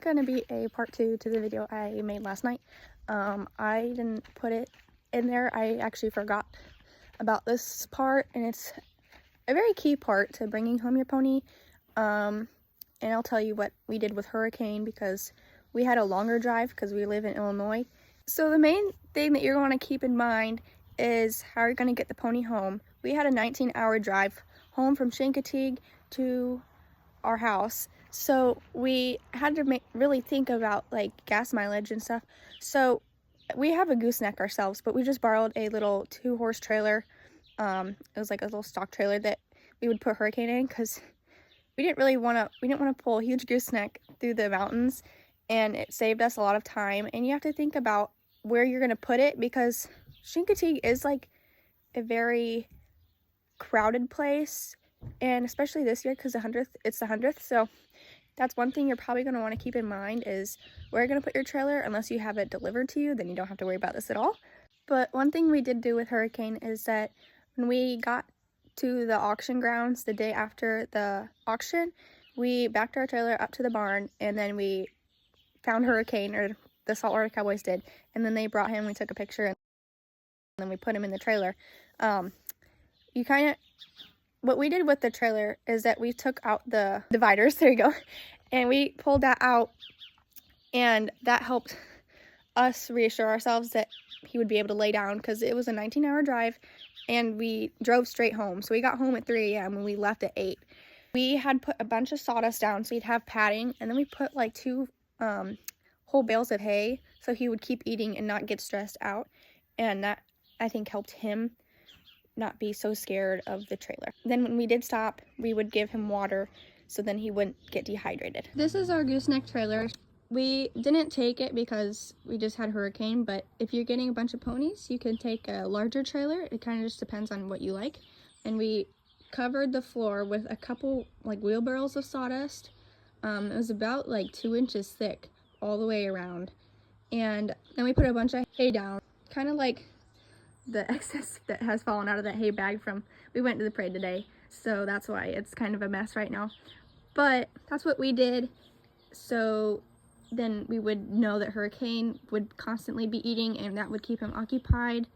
Gonna be a part 2 to the video I made last night. I didn't put it in there. I actually forgot about this part, and it's a very key part to bringing home your pony. And I'll tell you what we did with Hurricane, because we had a longer drive because we live in Illinois. So the main thing that you're going to keep in mind is how you're going to get the pony home. We had a 19-hour drive home from Chincoteague to our house, so we had to really think about like gas mileage and stuff. So we have a gooseneck ourselves, but we just borrowed a little 2-horse trailer. It was like a little stock trailer that we would put Hurricane in, because we didn't want to pull a huge gooseneck through the mountains, and it saved us a lot of time. And you have to think about where you're going to put it, because Chincoteague is like a very crowded place, and especially this year because it's the 100th. So that's one thing you're probably going to want to keep in mind, is where you're going to put your trailer. Unless you have it delivered to you, then you don't have to worry about this at all. But one thing we did do with Hurricane is that when we got to the auction grounds the day after the auction, we backed our trailer up to the barn, and then we found Hurricane, or the Saltwater Cowboys did, and then they brought him. We took a picture, and then we put him in the trailer. What we did with the trailer is that we took out the dividers, there you go, and we pulled that out, and that helped us reassure ourselves that he would be able to lay down, because it was a 19-hour drive, and we drove straight home. So we got home at 3 a.m. and we left at 8. We had put a bunch of sawdust down so he'd have padding, and then we put like 2 whole bales of hay so he would keep eating and not get stressed out, and that, I think, helped him not be so scared of the trailer. Then when we did stop, we would give him water so then he wouldn't get dehydrated. This is our gooseneck trailer. We didn't take it because we just had Hurricane, but if you're getting a bunch of ponies, you can take a larger trailer. It kind of just depends on what you like. And we covered the floor with a couple like wheelbarrows of sawdust. It was about like 2 inches thick all the way around. And then we put a bunch of hay down, kind of like the excess that has fallen out of that hay bag from, we went to the parade today, so that's why it's kind of a mess right now. But that's what we did, so then we would know that Hurricane would constantly be eating, and that would keep him occupied,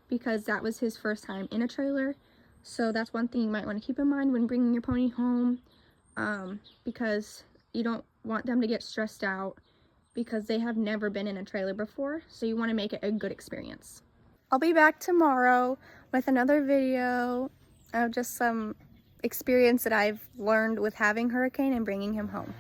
because that was his first time in a trailer. So that's one thing you might want to keep in mind when bringing your pony home, because you don't want them to get stressed out, because they have never been in a trailer before, so you want to make it a good experience. I'll be back tomorrow with another video of just some experience that I've learned with having Hurricane and bringing him home.